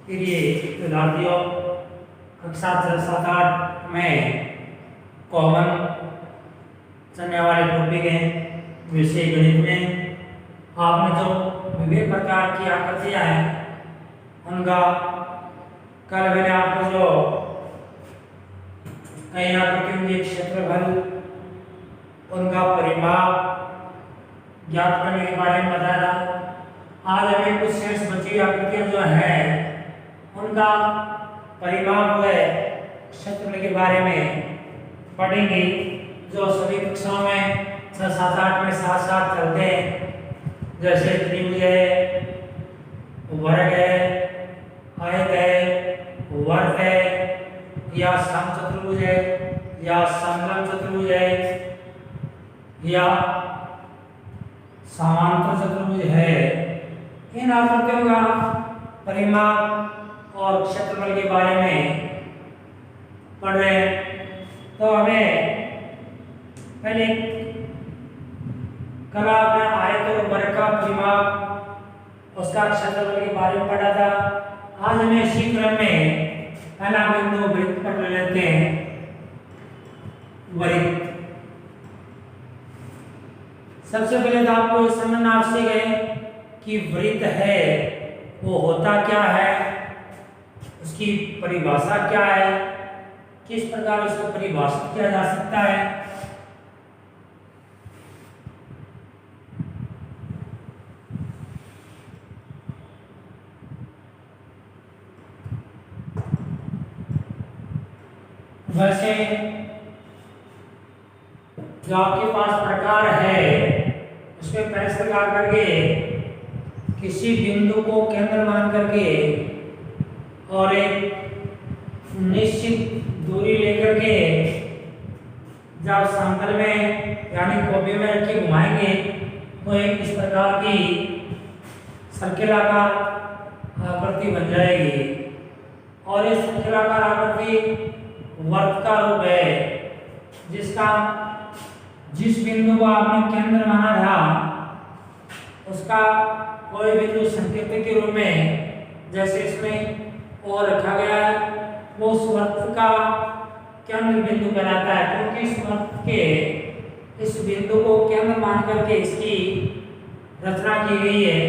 फिर ये विद्यार्थियों कक्षा 7-8 में कॉमन चलने वाले टॉपिक हैं विषय गणित में। आपने जो विभिन्न प्रकार की आकृतियां हैं उनका कल मैंने आपको जो कई आकृतियों के क्षेत्रफल उनका परिमाप ज्ञात करने के बारे में बताया। आज हमें कुछ शेष बची हुई आकृतियां जो है उनका परिमाप व क्षेत्रफल के बारे में पढ़ेंगे, जो सभी कक्षाओं में 6-7-8 में साथ साथ चलते हैं। जैसे त्रिभुज है, वर्ग है, आयत है, वर्ग है, या समचतुर्भुज है, या समलंब चतुर्भुज है, या समांतर चतुर्भुज है। इन आकृतियों का परिमाप और क्षेत्रफल के बारे में पढ़ रहे हैं। तो हमें पहले कला में आयत और वर्ग का परिमाप उसका क्षेत्रफल के बारे में पढ़ा था। आज हमें इसी क्रम में पहला बिंदु वृत्त पर ले लेते हैं। वृत्त सबसे पहले तो आपको ये समझना आवश्यक है कि वृत्त है वो होता क्या है, उसकी परिभाषा क्या है, किस प्रकार इसको परिभाषित किया जा सकता है। वैसे जो आपके पास प्रकार है उसमें पेंसिल लगा करके किसी बिंदु को केंद्र मान करके और एक निश्चित दूरी लेकर के जब समतल में यानी कॉपी में रख के घुमाएंगे तो एक इस प्रकार की सर्किलाकार आकृति बन जाएगी। और इस सर्किलाकार आकृति वर्त का रूप है, जिसका जिस बिंदु को आपने केंद्र माना था उसका कोई बिंदु संकेतक के रूप में, जैसे इसमें ओ रखा गया है, वो उस वर्त का केंद्र बिंदु कहलाता है, क्योंकि इस वर्त के इस बिंदु को केंद्र मान करके इसकी रचना की गई है।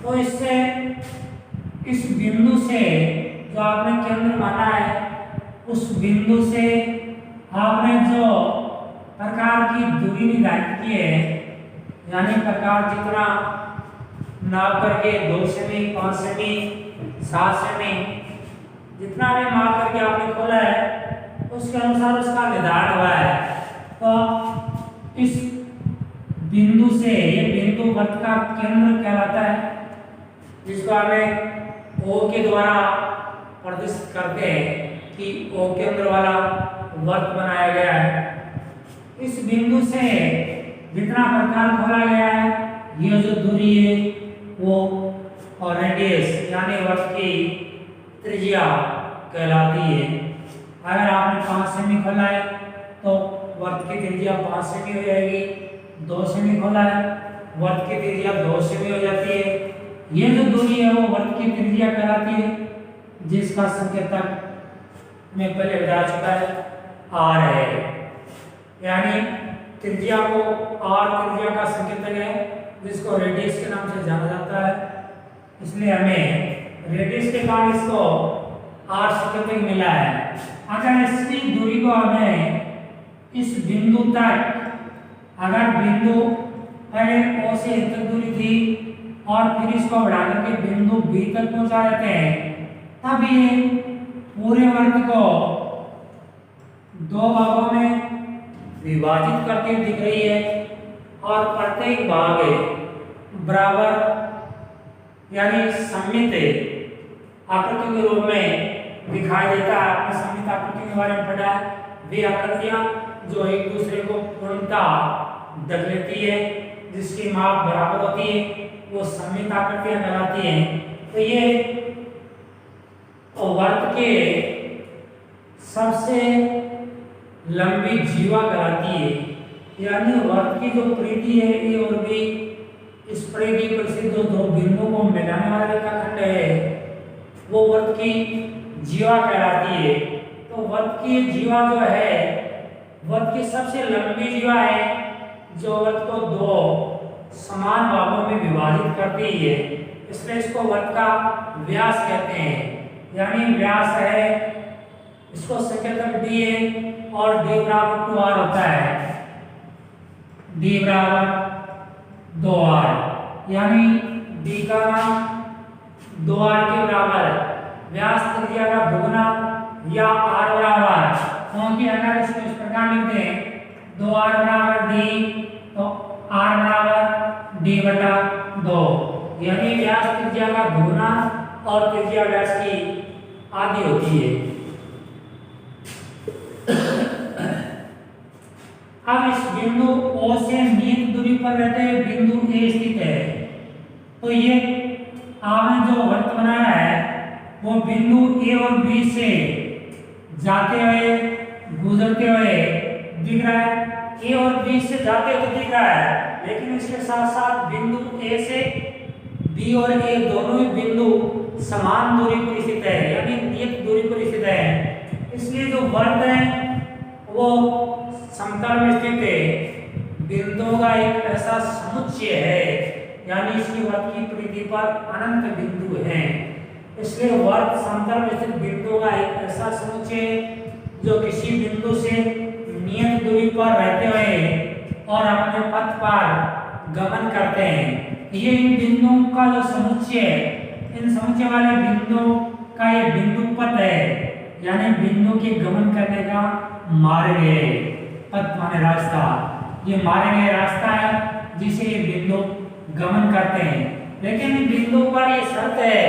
तो इससे इस बिंदु से जो आपने केंद्र माना है उस बिंदु से आपने जो प्रकार की दूरी निर्धारित की है, यानी प्रकार जितना नाप करके 2 सेमी, 5 सेमी, 7 सेमी जितना भी माप करके आपने खोला है उसके अनुसार उसका निर्धारण हुआ है। तो इस बिंदु से ये बिंदु वर्त का केंद्र कहलाता है, जिसको हमें ओ के द्वारा प्रदर्शित करते हैं कि ओ केंद्र वाला वर्त बनाया गया है। इस बिंदु से जितना प्रकार खोला गया है, ये जो दूरी है वो और रेडियस यानी वर्त की त्रिज्या कहलाती है। अगर आपने 5 सेमी खोला है तो वर्त की त्रिज्या 5 सेमी हो जाएगी। 2 सेमी खोला है, वर्त की त्रिज्या 2 सेमी हो जाती है। ये जो दूरी है वो वर्त की त्रिज्या कहलाती है, जिसका संकेतक में पहले बता चुका है आर है। यानी त्रिज्या को आर त्रिज्या का संकेतक है, जिसको रेडियस के नाम से जाना जाता है। इसलिए हमें रेडियस के कारण इसको आर संकेतक मिला है। अगर इसकी दूरी को हमें इस बिंदु तक, अगर बिंदु पहले ओ से ए तक दूरी थी और फिर इसको बढ़ाकर के बिंदु बी तक पहुंचा देते हैं, तब ये पूरे वर्ग को 2 भागों में विभाजित करके दिख रही है और प्रत्येक भाग बराबर यानी सममित आकृति के रूप में दिखाई देता है। आपने सममित आकृति के बारे में पढ़ा है, वे आकृतियां जो एक दूसरे को पूर्णतः ढक लेती है, जिसकी माप बराबर होती है, वो सममित आकृतियां कहलाती हैं। तो ये वर्त के सबसे लंबी जीवा कहलाती है, यानी वर्त की जो परिधि है ये और भी इस परिधि पर से जो 2 बिंदुओं को मिलाने वाला रेखाखंड है वो वृत्त की जीवा कहलाती है। तो वृत्त की जीवा जो है, वृत्त की सबसे लंबी जीवा है जो वृत्त को दो समान भागों में विभाजित करती है, इसलिए इसको वृत्त का व्यास कहते हैं। यानी व्यास है, इसको संकेतक डी है और डी बराबर 2r होता है, डी बराबर 2r, यानी डी का मान 2r के बराबर, व्यास त्रिज्या का दुगुना या r बराबर, क्योंकि अगर इसको इस प्रकार लिखते हैं 2r बराबर डी, तो r बराबर डी बटा 2, यानी व्यास त्रिज्या का दुगुना और त्रिज्या व्यास की आधी होती है। अब इस बिंदु O से नियत दूरी पर रहते हुए बिंदु A स्थित है, तो ये आपने जो वृत्त बनाया है वो बिंदु A और B से जाते हुए गुजरते हुए दिख रहा है। A और B से जाते हुए तो दिख रहा है, लेकिन इसके साथ साथ बिंदु A से B और A दोनों ही बिंदु समान दूरी पर स्थित है, यानी नियत दूरी पर स्थित है। इसलिए जो वृत्त है वो समतल में स्थित है, बिंदुओं का एक ऐसा समुच्चय है, यानी इसकी वृत्त की परिधि पर अनंत बिंदु हैं। इसलिए वृत्त समतल में स्थित बिंदुओं का एक ऐसा समुच्चय जो किसी बिंदु से नियत दूरी पर रहते हुए और अपने पथ पर गमन करते हैं। ये इन बिंदुओं का जो समुच्चय है, इन समुच्चय वाले बिंदुओं का ये बिंदु पथ है, यानी बिंदु के गमन करने का मार्ग है। पथ माने रास्ता, ये मारे गए रास्ता है जिसे ये बिंदु गमन करते हैं। लेकिन इन बिंदु पर ये शर्त है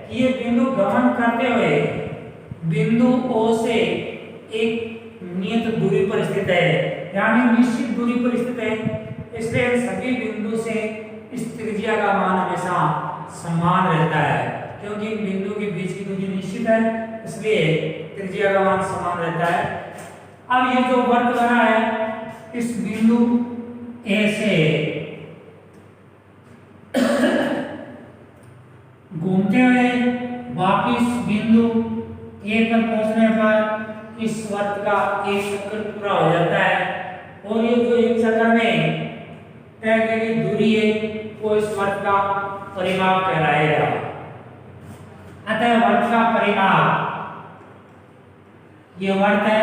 कि ये बिंदु गमन करते हुए बिंदु O से एक नियत दूरी पर स्थित है, यानी निश्चित दूरी पर स्थित है। इसलिए सभी बिंदु से इस त्रिज्या का मान हमेशा समान रहता है, क्योंकि इन बिंदु के बीच की दूरी निश्चित है, इसलिए त्रिज्या का मान समान रहता है। अब ये जो वृत्त बना है, इस बिंदु A से घूमते हुए वापिस बिंदु A पर पहुंचने पर इस वृत्त का एक चक्कर पूरा हो जाता है, और ये जो एक चक्कर में तय की गई दूरी है वो इस वृत्त का परिमाप कहलाएगा। अतः वृत्त का परिमाप, ये वृत्त है,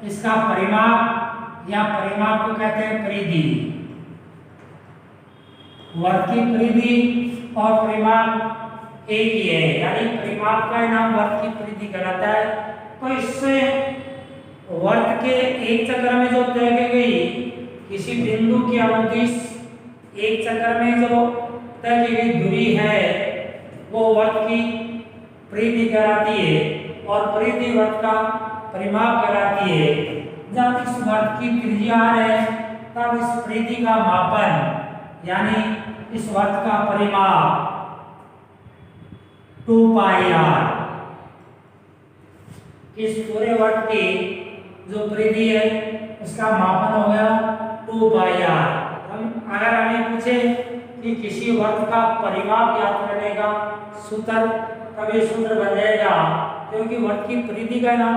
इसका परिमाप या परिमाप को कहते हैं परिधि। वृत्त की परिधि और परिमाप एक ही है, यानी परिमाप का नाम वृत्त की परिधि कहलाता है। तो इससे वृत्त के एक चक्कर में जो तय की गई किसी बिंदु की अवधि, एक चक्कर में जो तय की गई दूरी है वो वृत्त की परिधि कहलाती है, और परिधि वृत्त का परिमाप कहलाती है। जब इस वृत्त की त्रिज्या है तब इस परिधि का मापन, यानी इस वृत्त का परिमाप 2πr, इस पूरे वृत्त की जो परिधि है इसका मापन हो गया 2πr। हम अगर हमें पूछे कि किसी वृत्त का परिमाप ज्ञात करने का सूत्र, तब ये सूत्र बन जाएगा, क्योंकि वृत्त की परिधि का नाम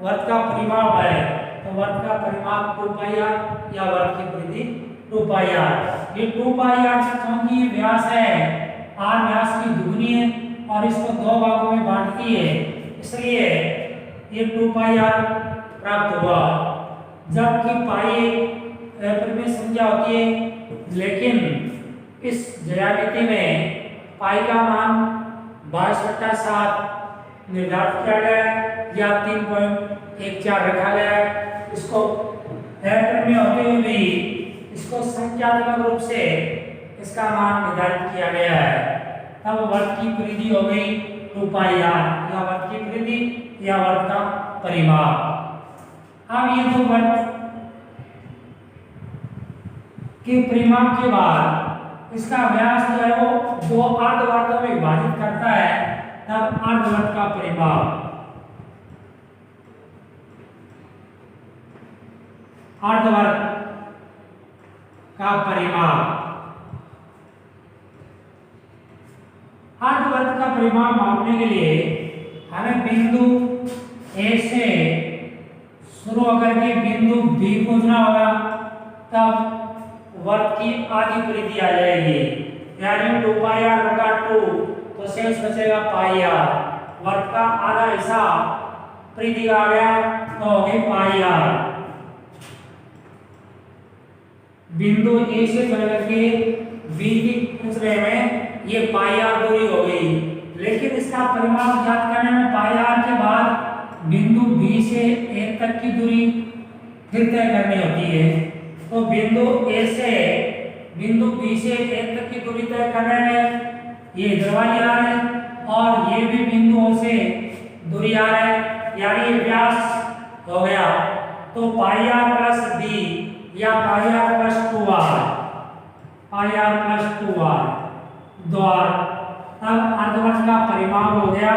वृत्त का परिमाप है, तो वृत्त का परिमाप 2πr या वृत्त की परिधि 2πr। ये 2πr क्योंकि व्यास है, r व्यास की दुगुनी है और इसको दो भागों में बांटती है, इसलिए ये 2πr प्राप्त हुआ। जबकि पाई एप्रिल में संख्या होती है, लेकिन इस ज्यामिति में पाई का मान 22/7 निर्धारित किया गया है या 3.14 रखा गया है। इसको एप्रिल में होते हुए भी इसको संख्यात्मक रूप से इसका मान निर्धारित किया गया है। तब वृत्त की परिधि हो गई 2πr, या वृत्त की परिधि या वृत्त का परिमाप। अब ये दो वृत्त के परिमाप के बाद इसका व्यास जो है वो दो अर्धवृत्तों में विभाजित करता है, तब अर्धवृत्त का परिमाप, अर्धवृत्त का परिमाप, अर्धवृत्त अर्धवृत्त का परिमाप मापने के लिए हमें बिंदु ए से शुरू होकर के बिंदु बी पहुंचना होगा, तब वर्ग की आधी परिधि आ जाएगी, यानी 2 पाई आर बटा 2, तो शेष बचेगा पाई आर। वर्ग का आधा हिस्सा परिधि आ गया तो हो गई पाई आर। बिंदु ए से चल करके बी की दूसरे में ये पाई आर दूरी हो गई, लेकिन इसका परिमाप ज्ञात करने में पाई आर के बाद बिंदु बी से ए तक की दूरी फिर तय करनी होती है। तो बिंदु ए से बिंदु बी से ए तक की दूरी तय करने में ये इधर वाली आर है और ये भी बिंदुओं से दूरी आर है, यानी ये व्यास हो गया। तो पाई आर प्लस बी या pi r plus 2r, pi r plus 2r द्वारा तब अर्धवृत्त का परिमाप हो गया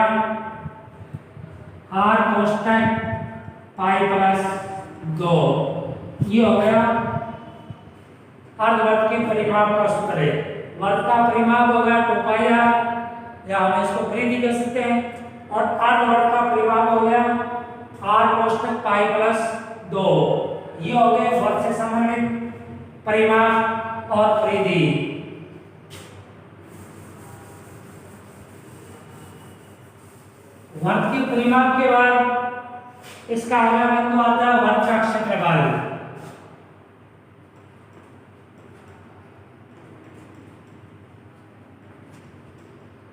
r कोष्टक पाई प्लस 2। ये हो गया अर्धवृत्त के परिमाप का सूत्र है। वर्ग का परिमाप हो गया 2 पाई आर, या हम इसको परिधि कह सकते हैं, और अर्धवृत्त का परिमाप हो गया r कोष्टक पाई प्लस 2। ये हो गए वर्ग से संबंधित परिमाप और परिधि। वर्ग के परिमाप के बाद इसका अगला बिंदु आता है वर्ग का क्षेत्रफल।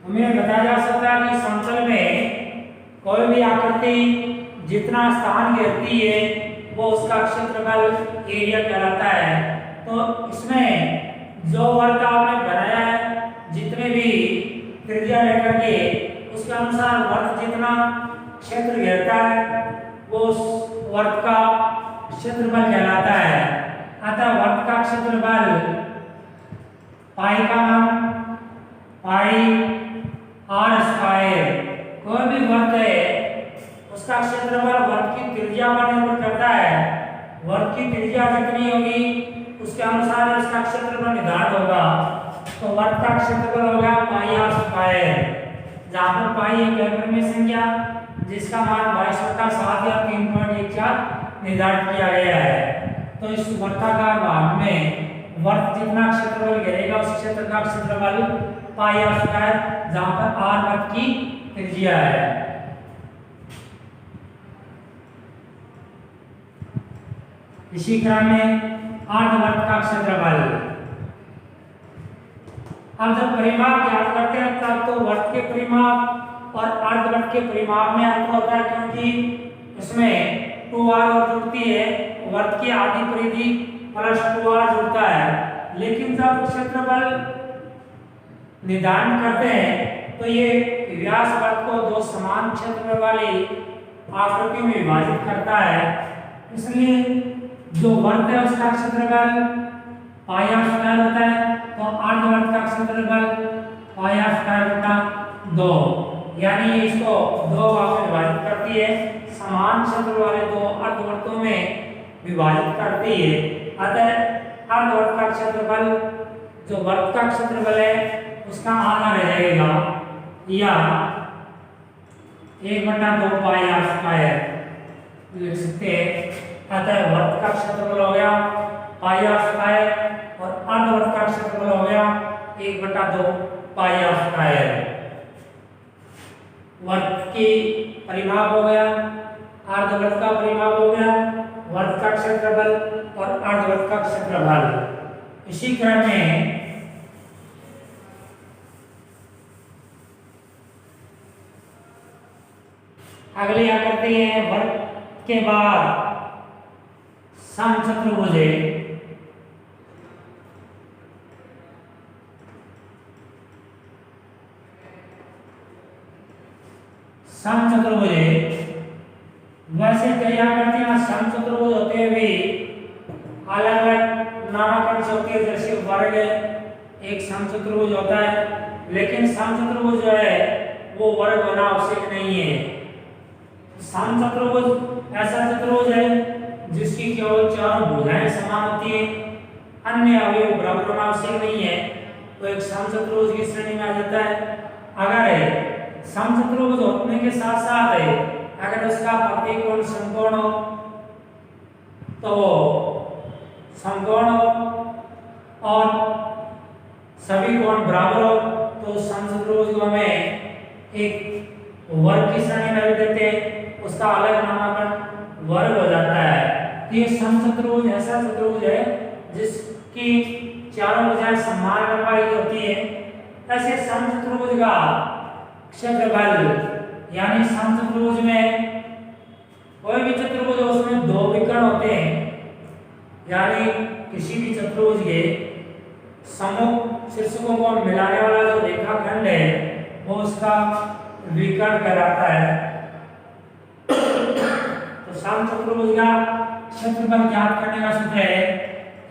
हमें बताया जा सकता है कि समतल में कोई भी आकृति जितना स्थान घेरती है वो उसका क्षेत्रफल एरिया कहलाता है। तो इसमें जो वर्ग आपने बनाया है, जितने भी त्रिज्या लेकर के उसके अनुसार वर्ग जितना क्षेत्र घेरता है वो उस वर्ग का क्षेत्रफल कहलाता है। अतः वर्ग का क्षेत्रफल पाई का मान पाई आर स्क्वायर, कोई भी वर्ग है उसका क्षेत्रफल वर्ग की त्रिज्या पर निर्भर करता है। वर्ग की त्रिज्या जितनी होगी उसके अनुसार उसका क्षेत्रफल निर्धारित होगा। तो वर्ग का क्षेत्रफल होगा पाई आर स्क्वायर, जहाँ पर पाई एक क्रमिक संख्या जिसका मान 22/7 या 3.14 निर्धारित किया गया है। तो इस वर्गाकार भाग में वर्ग जितना क्षेत्रफल घेरेगा उस क्षेत्र का क्षेत्रफल पाई आर स्क्वायर, जहाँ पर आर वर्ग की त्रिज्या है। इसी क्रम में अर्धवृत्त का क्षेत्रफल। अब जब परिमाप ज्ञात करते हैं तब तो वर्ग के परिमाप और अर्धवृत्त के परिमाप में अंतर होता है, क्योंकि इसमें 2r और जुड़ती है, वर्ग की आधी परिधि प्लस 2r जुड़ता है। लेकिन जब क्षेत्रफल निर्धारण करते हैं तो ये व्यास वर्ग को दो समान क्षेत्रफल वाली आकृतियों में विभाजित करता है। इसलिए जो वर्ग है उसका क्षेत्रफल पाई आर स्क्वायर होता है, तो अर्धवृत्त का क्षेत्रफल पाई आर स्क्वायर बटा 2, यानी इसको दो भागों में विभाजित करती है, समान क्षेत्र वाले दो अर्धवृत्तों में विभाजित करती है। अतः अर्धवृत्त का क्षेत्रफल जो वर्ग का क्षेत्रफल है उसका आधा रह जाएगा, या 1/2 पाई आर स्क्वायर लिख सकते हैं। अतः वर्ग का क्षेत्रफल हो गया पाई आर स्क्वायर और अर्धवृत्त का क्षेत्रफल हो गया 1/2 पाई आर स्क्वायर। वर्ग की परिमाप हो गया, अर्धवृत्त का परिमाप हो गया, वर्ग का क्षेत्रफल और अर्धवृत्त का क्षेत्रफल। इसी क्रम में अगली आकृति है वर्ग के बाद समचतुर्भुज है। समचतुर्भुज है, वैसे कई आकृतियां समचतुर्भुज होते हुए भी अलग अलग नामांकन से होती है। जैसे वर्ग एक समचतुर्भुज होता है, लेकिन समचतुर्भुज जो है वो वर्ग होना आवश्यक नहीं है। समचतुर्भुज ऐसा चतुर्भुज है जिसकी केवल चारों भुजाएं समान होती है, अन्य अवयव बराबर होना आवश्यक नहीं है, तो एक समचतुर्भुज की श्रेणी में आ जाता है। अगर समचतुर्भुज होने के साथ साथ अगर उसका प्रतिकोण समकोण हो तो समकोण हो और सभी कोण बराबर हो तो समचतुर्भुज को हमें एक वर्ग की श्रेणी में रख देते हैं, उसका अलग नामकरण वर्ग हो जाता है। तो ये समचतुर्भुज ऐसा चतुर्भुज है जिसकी चारों भुजाएं समान लंबाई की होती है। ऐसे समचतुर्भुज का क्षेत्रफल यानी समचतुर्भुज में कोई भी चतुर्भुज हो उसमें दो विकर्ण होते हैं, यानी किसी भी चतुर्भुज के समूह शीर्षकों को मिलाने वाला जो रेखाखंड है वो उसका विकर्ण कहलाता है। तो समचतुर्भुज का क्षेत्रफल ज्ञात करने का सूत्र है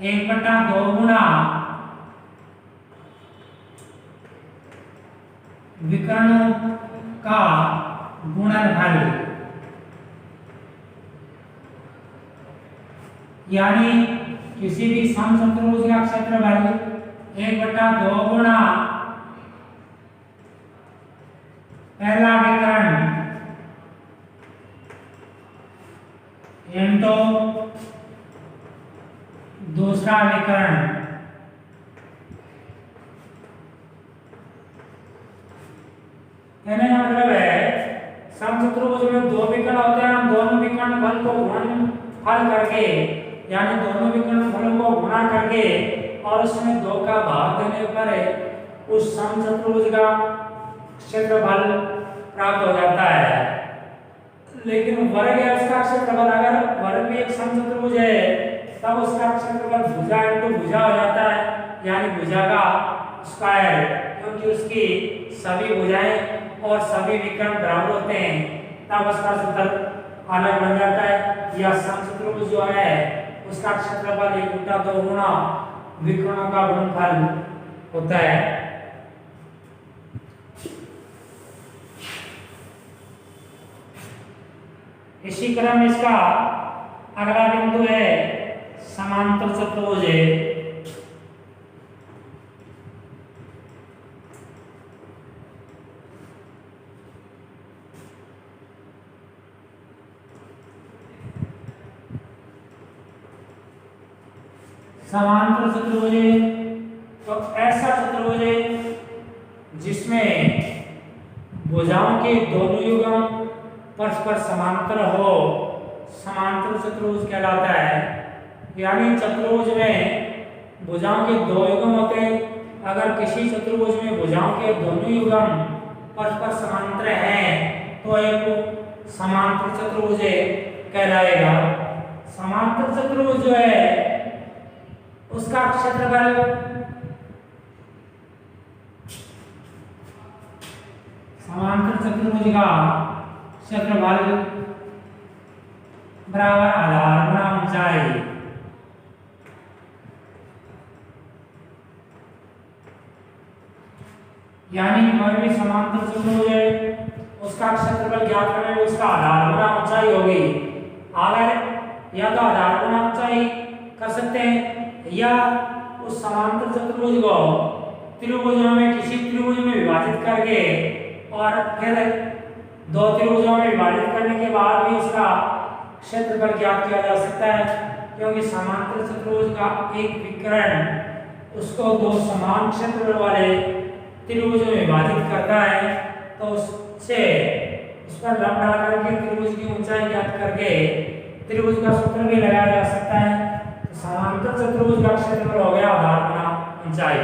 1/2 गुना विकर्णों का गुणनफल, यानी किसी भी समचतुर्भुज का क्षेत्रफल 1/2 गुना पहला विकर्ण इंटू दूसरा विकर्ण। कहने का मतलब है समचतुर्भुज में दो विकर्ण होते हैं, हम दोनों विकर्ण फल को गुणनफल करके यानी दोनों विकर्ण फलों को गुणा करके और उसमें 2 का भाग देने पर उस समचतुर्भुज का क्षेत्रफल प्राप्त हो जाता है। लेकिन वर्ग है उसका क्षेत्रफल, अगर वर्ग भी एक समचतुर्भुज है तब उसका क्षेत्रफल भुजा इंटू भुजा हो जाता है, यानी भुजा का स्क्वायर, क्योंकि उसकी सभी भुजाएं और सभी विकर्ण बराबर होते हैं तब उसका सूत्र अलग बन जाता है। यह समचतुर्भुज जो है उसका क्षेत्रफल 1/2 गुना विकर्णों का गुणनफल होता है। इसी क्रम इसका अगला बिंदु है समांतर चतुर्भुज। समांतर चतुर्भुज तो ऐसा चतुर्भुज जिसमें भुजाओं के दोनों युग्म परस्पर समांतर हो, समांतर चतुर्भुज कहलाता है। यानी चतुर्भुज में भुजाओं के दो युग्म होते हैं, अगर किसी चतुर्भुज में भुजाओं के दोनों युग्म परस्पर समांतर हैं तो एक समांतर चतुर्भुज कहलाएगा। समांतर चतुर्भुज जो है उसका क्षेत्रफल समांतर चतुर्भुज का क्षेत्रफल बराबर आधार गुना ऊंचाई। यानी कोई भी समांतर चतुर्भुज है उसका क्षेत्रफल ज्ञात करने में उसका आधार गुना ऊंचाई होगी। अगर या तो आधार गुना ऊंचाई कर सकते हैं या उस समांतर चतुर्भुज को त्रिभुजों में किसी त्रिभुज में विभाजित करके और फिर 2 त्रिभुजों में विभाजित करने के बाद भी उसका क्षेत्रफल ज्ञात किया जा सकता है, क्योंकि समांतर चतुर्भुज का एक विकर्ण उसको 2 समान क्षेत्रफल वाले त्रिभुजों में विभाजित करता है, तो उससे उस पर लंब डाल करके त्रिभुज की ऊंचाई ज्ञात करके त्रिभुज का सूत्र भी लगाया जा सकता है। समांतर चतुर्भुज का क्षेत्रफल हो गया आधार गुना ऊंचाई।